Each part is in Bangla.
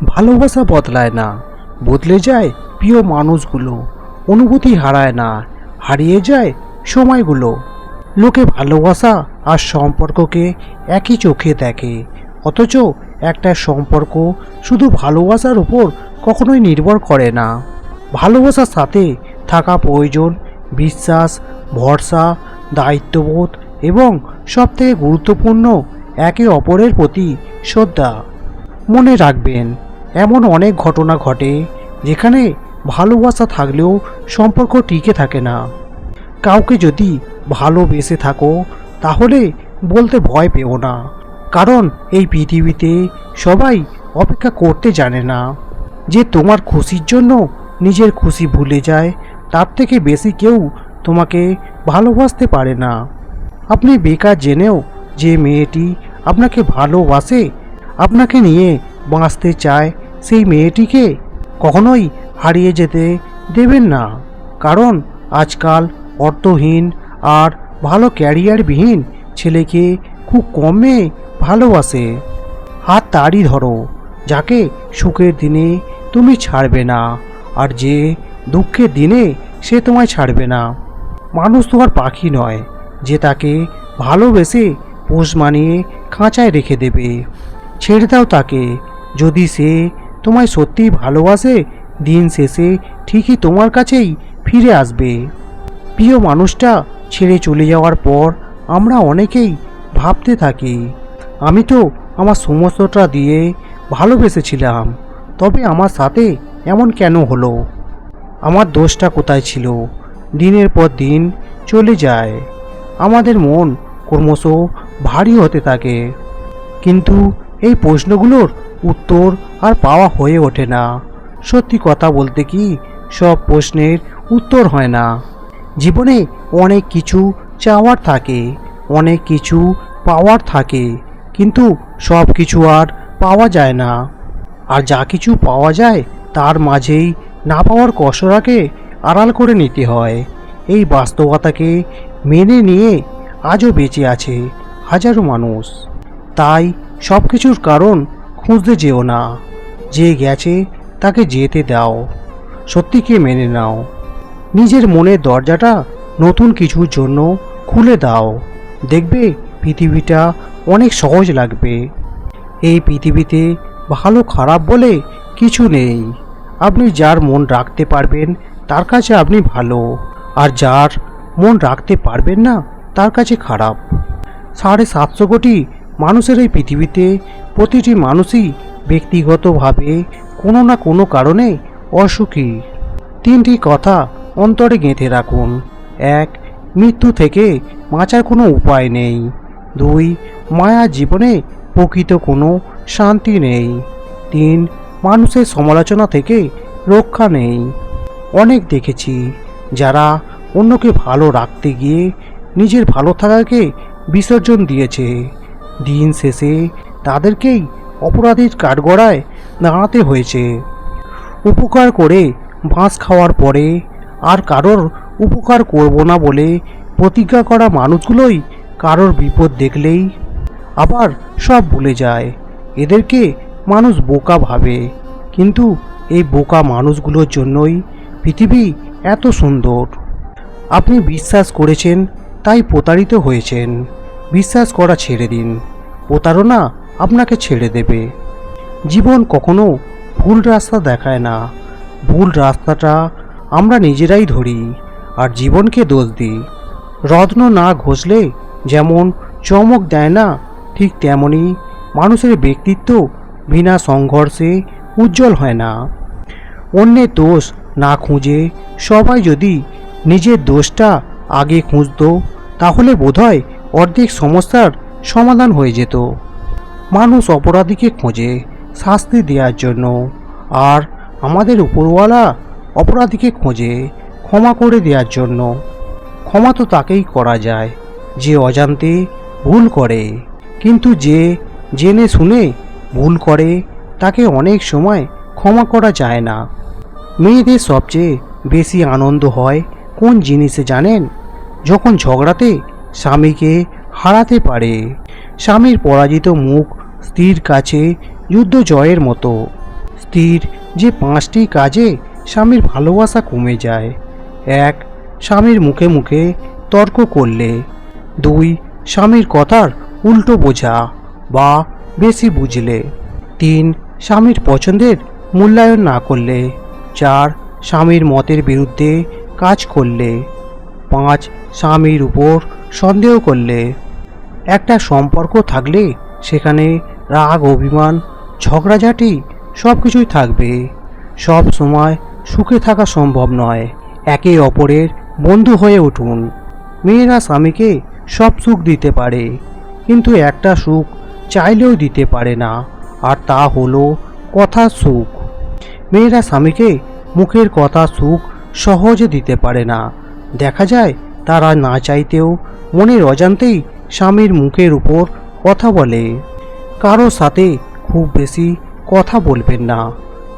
ভালোবাসা বদলায় না, বদলে যায় প্রিয় মানুষগুলো। অনুভূতি হারায় না, হারিয়ে যায় সময়গুলো। লোকে ভালোবাসা আর সম্পর্ককে একই চোখে দেখে, অথচ একটা সম্পর্ক শুধু ভালোবাসার উপর কখনোই নির্ভর করে না। ভালোবাসার সাথে থাকা প্রয়োজন বিশ্বাস, ভরসা, দায়িত্ববোধ এবং সবথেকে গুরুত্বপূর্ণ একে অপরের প্রতি শ্রদ্ধা। মনে রাখবেন, এমন অনেক ঘটনা ঘটে যেখানে ভালোবাসা থাকলেও সম্পর্ক টিকে থাকে না। কাউকে যদি ভালোবেসে থাকো তাহলে বলতে ভয় পেও না, কারণ এই পৃথিবীতে সবাই অপেক্ষা করতে জানে না। যে তোমার খুশির জন্য নিজের খুশি ভুলে যায়, তার থেকে বেশি কেউ তোমাকে ভালোবাসতে পারে না। আপনি বেকার জেনেও যে মেয়েটি আপনাকে ভালোবাসে, আপনাকে নিয়ে বাঁচতে চায়, সেই মেয়েটিকে কখনোই হারিয়ে যেতে দেবেন না। কারণ আজকাল অর্থহীন আর ভালো ক্যারিয়ারবিহীন ছেলেকে খুব কম মেয়ে ভালোবাসে। হাত তারই ধরো যাকে সুখের দিনে তুমি ছাড়বে না, আর যে দুঃখের দিনে সে তোমায় ছাড়বে না। মানুষ তোমার পাখি নয় যে তাকে ভালোবেসে পোষ মানিয়ে খাঁচায় রেখে দেবে। ছেড়ে দাও তাকে। যদি সে তোমায় সত্যিই ভালোবাসে, দিন শেষে ঠিকই তোমার কাছেই ফিরে আসবে। প্রিয় মানুষটা ছেড়ে চলে যাওয়ার পর আমরা অনেকেই ভাবতে থাকি, আমি তো আমার সমস্তটা দিয়ে ভালোবেসেছিলাম, তবে আমার সাথে এমন কেন হলো? আমার দোষটা কোথায় ছিল? দিনের পর দিন চলে যায়, আমাদের মন ক্রমশ ভারী হতে থাকে, কিন্তু এই প্রশ্নগুলোর উত্তর আর পাওয়া হয়ে ওঠে না। সত্যি কথা বলতে কি, সব প্রশ্নের উত্তর হয় না। জীবনে অনেক কিছু চাওয়ার থাকে, অনেক কিছু পাওয়ার থাকে, কিন্তু সব কিছু আর পাওয়া যায় না। আর যা কিছু পাওয়া যায় তার মাঝেই না পাওয়ার কষ্টটাকে আড়াল করে নিতে হয়। এই বাস্তবতাকে মেনে নিয়ে আজও বেঁচে আছে হাজারো মানুষ। তাই সব কিছুর কারণ খুঁজতে যেও না, যে গেছে তাকে যেতে দাও, সত্যিকে মেনে নাও। নিজের মনের দরজাটা নতুন কিছুর জন্য খুলে দাও, দেখবে পৃথিবীটা অনেক সহজ লাগবে। এই পৃথিবীতে ভালো খারাপ বলে কিছু নেই। আপনি যার মন রাখতে পারবেন তার কাছে আপনি ভালো, আর যার মন রাখতে পারবেন না তার কাছে খারাপ। 750 কোটি মানুষের এই পৃথিবীতে প্রতিটি মানুষই ব্যক্তিগতভাবে কোনো না কোনো কারণে অসুখী। 3টি কথা অন্তরে গেঁথে রাখুন। 1. মৃত্যু থেকে বাঁচার কোনো উপায় নেই। 2. মায়া জীবনে প্রকৃত কোনো শান্তি নেই। 3. মানুষের সমালোচনা থেকে রক্ষা নেই। অনেক দেখেছি যারা অন্যকে ভালো রাখতে গিয়ে নিজের ভালো থাকাকে বিসর্জন দিয়েছে। দিন শেষে তাদেরকেই অপরাধীর কাঠগড়ায় দাঁড়াতে হয়েছে। উপকার করে বাঁশ খাওয়ার পরে আর কারোর উপকার করব না বলে প্রতিজ্ঞা করা মানুষগুলোই কারোর বিপদ দেখলেই আবার সব ভুলে যায়। এদেরকে মানুষ বোকা ভাবে, কিন্তু এই বোকা মানুষগুলোর জন্যই পৃথিবী এত সুন্দর। আপনি বিশ্বাস করেছেন তাই প্রতারিত হয়েছেন। বিশ্বাস করা ছেড়ে দিন, প্রতারণা আপনাকে ছেড়ে দেবে। জীবন কখনো ভুল রাস্তা দেখায় না, ভুল রাস্তাটা আমরা নিজেরাই ধরি আর জীবনকে দোষ দিই। রত্ন না ঘষলে যেমন চমক দেয় না, ঠিক তেমনি মানুষের ব্যক্তিত্ব বিনা সংঘর্ষে উজ্জ্বল হয় না। অন্যের দোষ না খুঁজে সবাই যদি নিজের দোষটা আগে খুঁজত, তাহলে বোধহয় অর্ধেক সমস্যার সমাধান হয়ে যেত। মানুষ অপরাধীকে খোঁজে শাস্তি দেওয়ার জন্য, আর আমাদের উপরওয়ালা অপরাধীকে খোঁজে ক্ষমা করে দেওয়ার জন্য। ক্ষমা তো তাকেই করা যায় যে অজান্তে ভুল করে, কিন্তু যে জেনে শুনে ভুল করে তাকে অনেক সময় ক্ষমা করা যায় না। মেয়েদের সবচেয়ে বেশি আনন্দ হয় কোন জিনিসে জানেন? যখন ঝগড়াতে স্বামীকে হারাতে পারে। স্বামীর পরাজিত মুখ স্ত্রীর কাছে যুদ্ধ জয়ের মতো। স্ত্রীর যে 5টি কাজে স্বামীর ভালোবাসা কমে যায়: 1. স্বামীর মুখে মুখে তর্ক করলে। 2. স্বামীর কথার উল্টো বোঝা বা বেশি বুঝলে। 3. স্বামীর পছন্দের মূল্যায়ন না করলে। 4. স্বামীর মতের বিরুদ্ধে কাজ করলে। 5. স্বামীর উপর সন্দেহ করলে। একটা সম্পর্ক থাকলে সেখানে রাগ, অভিমান, ঝগড়াঝাটি সব কিছুই থাকবে। সব সময় সুখে থাকা সম্ভব নয়। একে অপরের বন্ধু হয়ে উঠুন। মেয়েরা স্বামীকে সব সুখ দিতে পারে, কিন্তু একটা সুখ চাইলেও দিতে পারে না, আর তা হলো কথার সুখ। মেয়েরা স্বামীকে মুখের কথা সুখ সহজে দিতে পারে না। দেখা যায় তারা না চাইতেও মনের অজান্তেই স্বামীর মুখের উপর কথা বলে। কারো সাথে খুব বেশি কথা বলবেন না,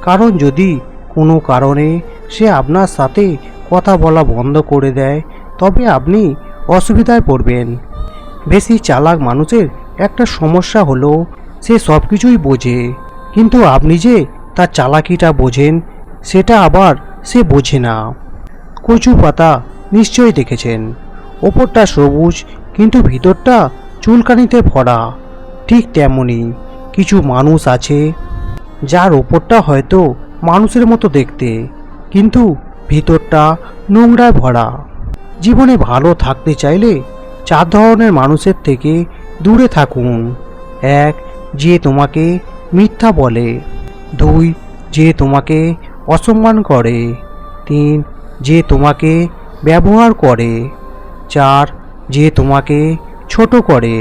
কারণ যদি কোনো কারণে সে আপনার সাথে কথা বলা বন্ধ করে দেয় তবে আপনি অসুবিধায় পড়বেন। বেশি চালাক মানুষের একটা সমস্যা হলো সে সব কিছুই বোঝে, কিন্তু আপনি যে তার চালাকিটা বোঝেন সেটা আবার সে বোঝে না। কচু পাতা নিশ্চয়ই দেখেছেন, ওপরটা সবুজ কিন্তু ভিতরটা চুলকানিতে ভরা। ঠিক তেমনই কিছু মানুষ আছে যার ওপরটা হয়তো মানুষের মতো দেখতে, কিন্তু ভিতরটা নোংরায় ভরা। জীবনে ভালো থাকতে চাইলে 4 ধরনের মানুষের থেকে দূরে থাকুন। 1. যে তোমাকে মিথ্যা বলে। 2. যে তোমাকে অসম্মান করে। 3. যে তোমাকে ব্যবহার করে। 4. যে তোমাকে ছোট করে।